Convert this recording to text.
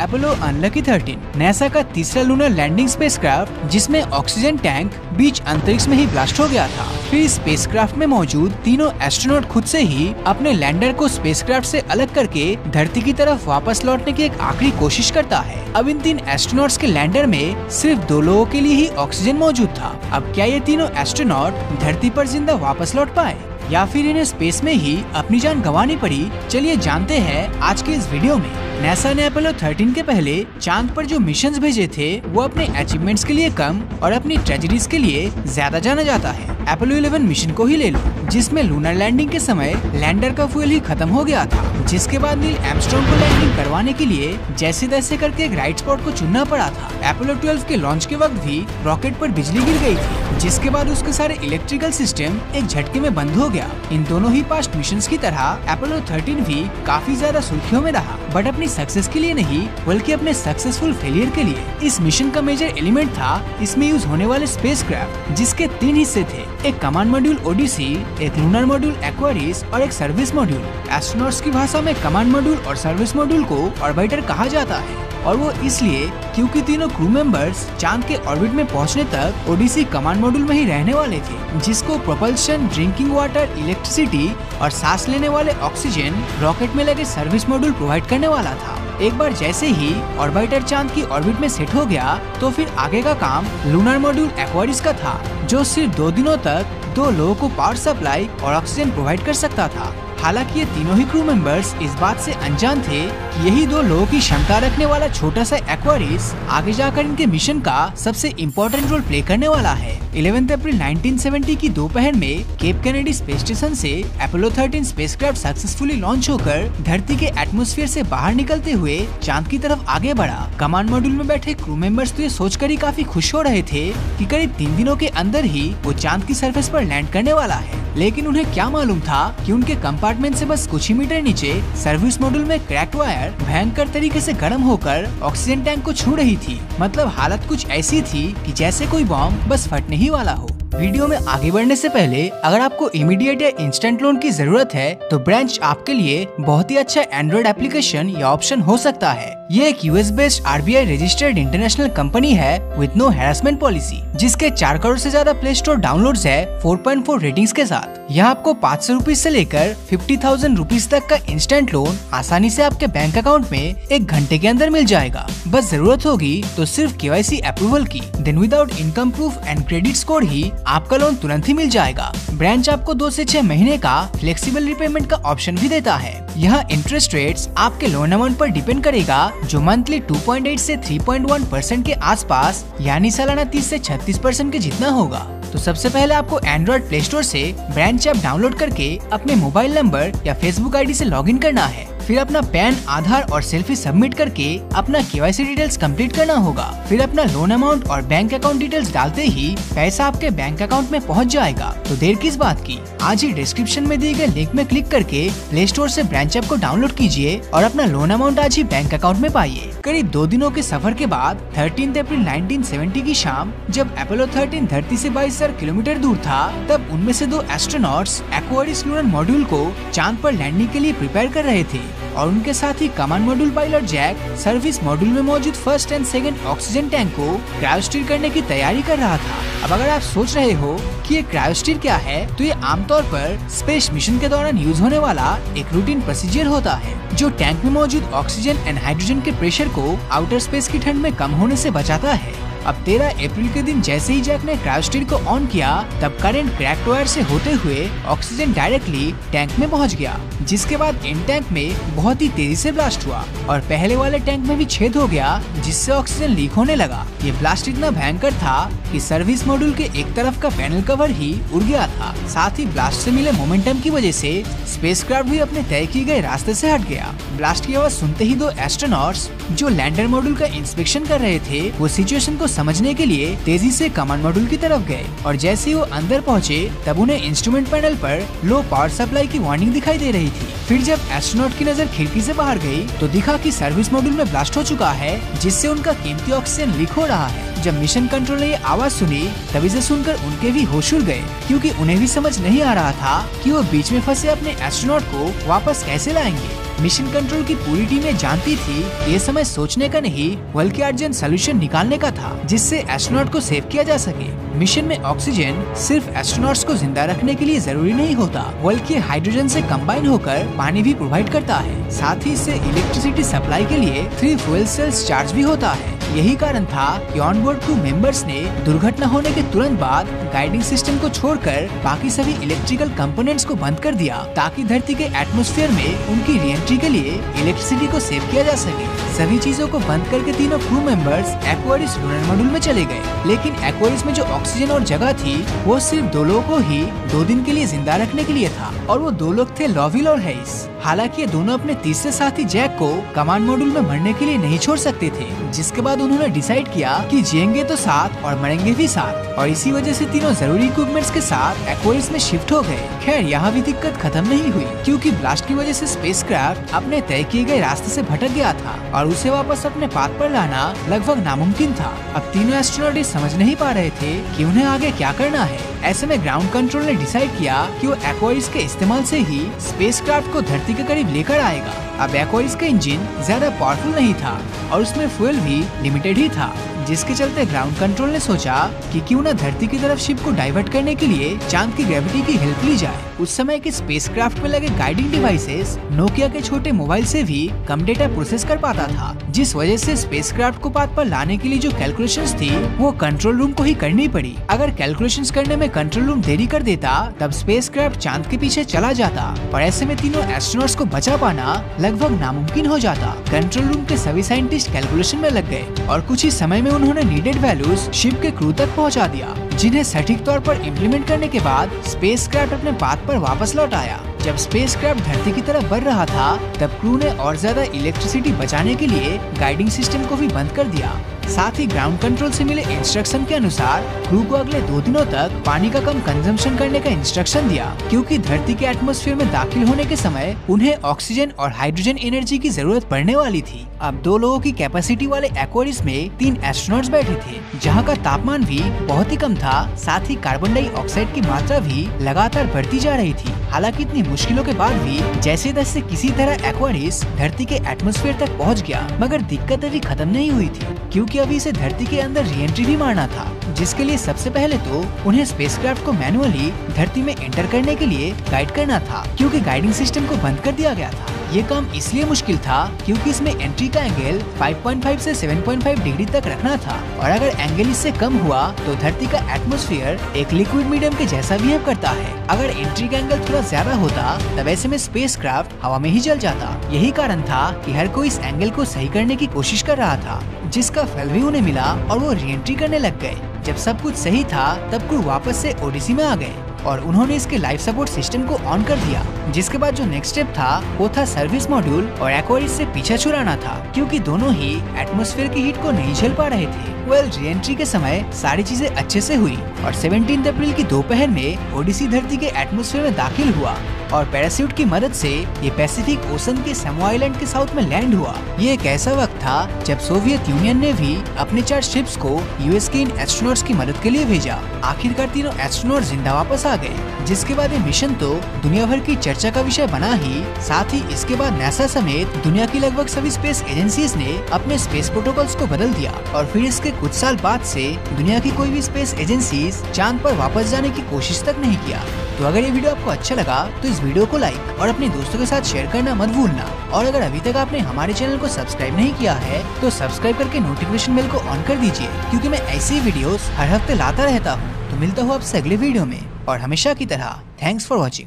Apollo unlucky 13 NASA का तीसरा lunar landing spacecraft जिसमें ऑक्सीजन टैंक बीच अंतरिक्ष में ही ब्लास्ट हो गया था। फिर स्पेसक्राफ्ट में मौजूद तीनों एस्ट्रोनॉट खुद से ही अपने लैंडर को स्पेसक्राफ्ट से अलग करके धरती की तरफ वापस लौटने की एक आखिरी कोशिश करता है। अब इन 3 एस्ट्रोनॉट्स के लैंडर में सिर्फ 2 लोगों के लिए ही ऑक्सीजन मौजूद था। अब क्या ये तीनों एस्ट्रोनॉट धरती पर जिंदा वापस लौट पाए या फिर इन्हें स्पेस में ही अपनी जान गंवानी पड़ी? चलिए जानते हैं आज के इस वीडियो में। नासा ने अपोलो 13 के पहले चांद पर जो मिशंस भेजे थे वो अपने अचीवमेंट्स के लिए कम और अपनी ट्रेजेडीज के लिए ज्यादा जाना जाता है। अपोलो 11 मिशन को ही ले लो, जिसमें लूनर लैंडिंग के समय लैंडर का फ्यूल ही खत्म हो गया था, जिसके बाद नील आर्मस्ट्रांग को लैंडिंग करवाने के लिए जैसे तैसे करके एक राइट स्पॉट को चुनना पड़ा था। अपोलो 12 के लॉन्च के वक्त भी रॉकेट पर बिजली गिर गई थी, जिसके बाद उसके सारे इलेक्ट्रिकल सिस्टम एक झटके में बंद हो गया। इन दोनों ही पास्ट मिशंस की तरह अपोलो 13 भी काफी ज्यादा सुर्खियों में रहा, बट अपनी सक्सेस के लिए नहीं बल्कि अपने सक्सेसफुल फेलियर के लिए। इस मिशन का मेजर एलिमेंट था इसमें यूज होने वाले स्पेसक्राफ्ट, जिसके 3 हिस्से थे, एक कमांड मॉड्यूल ओडिसी, एक लूनर मॉड्यूल एक्वारिस और एक सर्विस मॉड्यूल। एस्ट्रोनॉट्स की भाषा में कमांड मॉड्यूल और सर्विस मॉड्यूल को ऑर्बिटर कहा जाता है, और वो इसलिए क्योंकि तीनों क्रू मेंबर्स चांद के ऑर्बिट में पहुंचने तक ओडिसी कमांड मॉड्यूल में ही रहने वाले थे, जिसको प्रोपल्शन, ड्रिंकिंग वाटर, इलेक्ट्रिसिटी और सांस लेने वाले ऑक्सीजन रॉकेट में लगे सर्विस मॉड्यूल प्रोवाइड करने वाला था। एक बार जैसे ही ऑर्बिटर चांद की ऑर्बिट में सेट हो गया तो फिर आगे का काम लूनर मॉड्यूल एक्वारिस का था, जो सिर्फ 2 दिनों तक 2 लोगों को पावर सप्लाई और ऑक्सीजन प्रोवाइड कर सकता था। हालांकि ये तीनों ही क्रू मेंबर्स इस बात से अनजान थे कि यही 2 लोगों की क्षमता रखने वाला छोटा सा एक्वारिस आगे जाकर इनके मिशन का सबसे इम्पोर्टेंट रोल प्ले करने वाला है। 11 अप्रैल 1970 की दोपहर में केप कैनेडी स्पेस स्टेशन से अपोलो 13 स्पेसक्राफ्ट सक्सेसफुली लॉन्च होकर धरती के एटमॉस्फेयर से बाहर निकलते हुए चांद की तरफ आगे बढ़ा। कमांड मॉड्यूल में बैठे क्रू मेंबर्स तो ये सोचकर ही काफी खुश हो रहे थे कि करीब 3 दिनों के अंदर ही वो चांद की सरफेस पर लैंड करने वाला है, लेकिन उन्हें क्या मालूम था कि उनके कंपार्टमेंट से बस कुछ ही मीटर नीचे सर्विस मॉड्यूल में क्रैक्ड वायर भयंकर तरीके से गर्म होकर ऑक्सीजन टैंक को छू रही थी। मतलब हालत कुछ ऐसी थी कि जैसे कोई बॉम्ब बस फटने ही वाला हो। वीडियो में आगे बढ़ने से पहले अगर आपको इमीडिएट या इंस्टेंट लोन की जरूरत है तो ब्रांच आपके लिए बहुत ही अच्छा एंड्रॉइड एप्लीकेशन या ऑप्शन हो सकता है। ये एक US based RBI registered international company है विद नो हैरेसमेंट पॉलिसी, जिसके 4 करोड़ से ज्यादा प्ले स्टोर डाउनलोड्स है 4.4 रेटिंग्स के साथ। यहाँ आपको 500 रुपीज से लेकर 50,000 रुपीज तक का इंस्टेंट लोन आसानी से आपके बैंक अकाउंट में 1 घंटे के अंदर मिल जाएगा। बस जरूरत होगी तो सिर्फ केवाईसी अप्रूवल की। Then without income proof and credit score ही आपका लोन तुरंत ही मिल जाएगा। ब्रांच आपको 2 से 6 महीने का फ्लेक्सिबल रिपेमेंट का ऑप्शन भी देता है। यहाँ इंटरेस्ट रेट्स आपके लोन अमाउंट पर डिपेंड करेगा, जो मंथली 2.8 से 3.1% के आसपास यानी सालाना 30 से 36% के जितना होगा। तो सबसे पहले आपको एंड्रॉइड प्ले स्टोर से ब्रांच ऐप डाउनलोड करके अपने मोबाइल नंबर या फेसबुक आईडी से लॉगिन करना है। फिर अपना पैन, आधार और सेल्फी सबमिट करके अपना केवाईसी डिटेल्स कंप्लीट करना होगा। फिर अपना लोन अमाउंट और बैंक अकाउंट डिटेल्स डालते ही पैसा आपके बैंक अकाउंट में पहुंच जाएगा। तो देर किस बात की, आज ही डिस्क्रिप्शन में दिए गए लिंक में क्लिक करके प्ले स्टोर से ब्रांच ऐप को डाउनलोड कीजिए और अपना लोन अमाउंट आज ही बैंक अकाउंट में पाइए। करीब 2 दिनों के सफर के बाद 13 अप्रैल 1970 की शाम जब अपोलो 13 धरती से 22,000 किलोमीटर दूर था, तब उनमें से 2 एस्ट्रोनॉट्स एक्वारिस लूनर मॉड्यूल को चांद पर लैंडिंग के लिए प्रिपेयर कर रहे थे, और उनके साथ ही command module pilot Jack service module में मौजूद first and second oxygen tank को क्रायोस्टीर करने की तैयारी कर रहा था। अब अगर आप सोच रहे हो कि ये क्रायोस्टीर क्या है, तो ये आमतौर पर स्पेस मिशन के दौरान यूज होने वाला एक रूटीन प्रोसीजर होता है, जो टैंक में मौजूद ऑक्सीजन एंड हाइड्रोजन के प्रेशर को आउटर स्पेस की ठंड में कम होने से बचाता है। अब 13 अप्रैल के दिन जैसे ही जैक ने क्रायोस्टीर को ऑन किया, तब करंट क्रैक्ड वायर से होते हुए ऑक्सीजन डायरेक्टली टैंक में पहुंच गया, जिसके बाद इन टैंक में बहुत ही तेजी से ब्लास्ट हुआ और पहले वाले टैंक में भी छेद हो गया, जिससे ऑक्सीजन लीक होने लगा। ये ब्लास्ट इतना भयंकर था कि सर्विस मॉड्यूल के एक तरफ का पैनल कवर ही उड़ गया था। साथ ही ब्लास्ट से मिले मोमेंटम की वजह से स्पेसक्राफ्ट भी अपने तय किए गए रास्ते से हट गया। ब्लास्ट की आवाज सुनते ही 2 एस्ट्रोनॉट्स जो लैंडर मॉड्यूल का इंस्पेक्शन कर रहे थे, वो सिचुएशन को समझने के लिए तेजी से कमांड मॉड्यूल की तरफ गए, और जैसे ही वो अंदर पहुंचे तब उन्हें इंस्ट्रूमेंट पैनल पर लो पावर सप्लाई की वार्निंग दिखाई दे रही थी। फिर जब एस्ट्रोनॉट की नजर खिड़की से बाहर गई तो दिखा कि सर्विस मॉड्यूल में ब्लास्ट हो चुका है, जिससे उनका कीमती ऑक्सीजन लीक हो रहा है। जब मिशन कंट्रोल ने ये आवाज सुनी तभी से सुनकर उनके भी होश उड़ गए, क्योंकि उन्हें भी समझ नहीं आ रहा था कि वो बीच में फंसे अपने एस्ट्रोनॉट को वापस कैसे लाएंगे। मिशन कंट्रोल की पूरी टीमें जानती थी ये समय सोचने का नहीं बल्कि अर्जेंट सोल्यूशन निकालने का था जिससे एस्ट्रोनॉट को सेव किया जा सके। मिशन में ऑक्सीजन सिर्फ एस्ट्रोनॉट्स को जिंदा रखने के लिए जरूरी नहीं होता बल्कि हाइड्रोजन से कंबाइन होकर पानी भी प्रोवाइड करता है। साथ ही इससे इलेक्ट्रिसिटी सप्लाई के लिए 3 फ्यूल सेल्स चार्ज भी होता है। यही कारण था कि ऑनबोर्ड क्रू मेंबर्स ने दुर्घटना होने के तुरंत बाद गाइडिंग सिस्टम को छोड़कर बाकी सभी इलेक्ट्रिकल कंपोनेंट्स को बंद कर दिया ताकि धरती के एटमॉस्फेयर में उनकी रीएंट्री के लिए इलेक्ट्रिसिटी को सेव किया जा सके। सभी चीजों को बंद करके तीनों crew members Aquarius lunar module में चले गए, लेकिन एक्वारिस में जो ऑक्सीजन और जगह थी वो सिर्फ 2 लोगों को ही 2 दिन के लिए जिंदा रखने के लिए था और वो 2 लोग थे लॉविल और हेइस। हालांकि ये दोनों अपने तीसरे साथी जैक को कमांड मॉड्यूल में मरने के लिए नहीं छोड़ सकते थे, जिसके बाद उन्होंने डिसाइड किया कि जिएंगे तो साथ और मरेंगे भी साथ, और इसी वजह से तीनों जरूरी इक्विपमेंट्स के साथ एक्वारिस में शिफ्ट हो गए। खैर यहाँ भी दिक्कत खत्म नहीं हुई क्योंकि ब्लास्ट की वजह से स्पेसक्राफ्ट अपने तय किए गए रास्ते से भटक गया था और उसे वापस अपने पाथ पर लाना लगभग नामुमकिन था। अब तीनों एस्ट्रोनॉट ये समझ नहीं पा रहे थे कि उन्हें आगे क्या करना है। ऐसे में ग्राउंड कंट्रोल ने डिसाइड किया कि वो एक्वारिस के इस्तेमाल से ही स्पेसक्राफ्ट को धरती के करीब लेकर आएगा। अब एक्वारिस का इंजन ज्यादा पावरफुल नहीं था और उसमें फ्यूल भी लिमिटेड ही था, जिसके चलते ग्राउंड कंट्रोल ने सोचा कि क्यों न धरती की तरफ शिप को डाइवर्ट करने के लिए चांद की ग्रेविटी की हेल्प ली जाए। उस समय के स्पेसक्राफ्ट में लगे गाइडिंग डिवाइसेस नोकिया के छोटे मोबाइल से भी कम डेटा प्रोसेस कर पाता था, जिस वजह से स्पेसक्राफ्ट को पाथ पर लाने के लिए जो कैलकुलेशंस थी वो कंट्रोल रूम को ही करनी पड़ी। अगर कैलकुलेशंस करने में कंट्रोल रूम देरी कर देता तब स्पेसक्राफ्ट चांद के पीछे चला जाता और ऐसे में तीनों एस्ट्रोनॉट्स को बचा पाना लगभग नामुमकिन हो जाता। कंट्रोल रूम के सभी साइंटिस्ट कैलकुलेशन में लग गए और कुछ ही समय में उन्होंने नीडेड वैल्यूज शिप के क्रू तक पहुंचा दिया, जिन्हें सटीक तौर पर इम्प्लीमेंट करने के बाद स्पेसक्राफ्ट अपने पाथ पर वापस लौट आया। जब स्पेसक्राफ्ट धरती की तरफ बढ़ रहा था तब क्रू ने और ज्यादा इलेक्ट्रिसिटी बचाने के लिए गाइडिंग सिस्टम को भी बंद कर दिया। साथ ही ग्राउंड कंट्रोल से मिले इंस्ट्रक्शन के अनुसार क्रू को अगले 2 दिनों तक पानी का कम कंजम्पशन करने का इंस्ट्रक्शन दिया, क्योंकि धरती के एटमॉस्फेयर में दाखिल होने के समय उन्हें ऑक्सीजन और हाइड्रोजन एनर्जी की जरूरत पड़ने वाली थी। अब 2 लोगों की कैपेसिटी वाले एक्वारिस में 3 एस्ट्रोनॉट्स बैठे थे, जहाँ का तापमान भी बहुत ही कम था। साथ ही कार्बन डाइऑक्साइड की मात्रा भी लगातार बढ़ती जा रही थी। हालांकि इतनी मुश्किलों के बाद भी जैसे तैसे किसी तरह एक्वारिस धरती के एटमॉस्फेयर तक पहुँच गया, मगर दिक्कत अभी खत्म नहीं हुई थी क्योंकि अभी इसे धरती के अंदर रीएंट्री भी मारना था, जिसके लिए सबसे पहले तो उन्हें स्पेसक्राफ्ट को मैनुअली धरती में एंटर करने के लिए गाइड करना था, क्योंकि गाइडिंग सिस्टम को बंद कर दिया गया था। ये काम इसलिए मुश्किल था क्योंकि इसमें एंट्री का एंगल 5.5 से 7.5 डिग्री तक रखना था और अगर एंगल इससे कम हुआ तो धरती का एटमॉस्फेयर एक लिक्विड मीडियम के जैसा बिहेव करता है। अगर एंट्री का एंगल थोड़ा ज्यादा होता तब ऐसे में स्पेसक्राफ्ट हवा में ही जल जाता। यही कारण था कि हर कोई इस एंगल को सही करने की कोशिश कर रहा था, जिसका फल भी उन्हें मिला और वो रीएंट्री करने लग गए। जब सब कुछ सही था तब क्रू वापस से ओडिसी में आ गए और उन्होंने इसके लाइफ सपोर्ट सिस्टम को ऑन कर दिया, जिसके बाद जो नेक्स्ट स्टेप था वो था सर्विस मॉड्यूल और एक्वारिस से पीछा छुड़ाना था, क्योंकि दोनों ही एटमॉस्फेयर की हीट को नहीं झेल पा रहे थे। रीएंट्री के समय सारी चीजें अच्छे से हुई और 17 अप्रैल की दोपहर में ओडिसी धरती के एटमॉस्फेयर में दाखिल हुआ और पैराशूट की मदद से ये पैसिफिक ओशन के समो आइलैंड के साउथ में लैंड हुआ। ये एक ऐसा वक्त था जब सोवियत यूनियन ने भी अपने 4 शिप्स को यूएस के इन एस्ट्रोनॉट्स की मदद के लिए भेजा। आखिरकार तीनों एस्ट्रोनॉट जिंदा वापस आ गए, जिसके बाद ये मिशन तो दुनिया भर की चर्चा का विषय बना ही, साथ ही इसके बाद नासा समेत दुनिया की लगभग सभी स्पेस एजेंसीज ने अपने स्पेस प्रोटोकॉल्स को बदल दिया और फिर इसके कुछ साल बाद से दुनिया की कोई भी स्पेस एजेंसीज चांद पर वापस जाने की कोशिश तक नहीं किया। तो अगर ये वीडियो आपको अच्छा लगा तो इस वीडियो को लाइक और अपने दोस्तों के साथ शेयर करना मत भूलना, और अगर अभी तक आपने हमारे चैनल को सब्सक्राइब नहीं किया है तो सब्सक्राइब करके नोटिफिकेशन बेल को ऑन कर दीजिए, क्योंकि मैं ऐसी वीडियोस हर हफ्ते लाता रहता हूँ। तो मिलता हूँ आपसे अगले वीडियो में, और हमेशा की तरह थैंक्स फॉर वॉचिंग।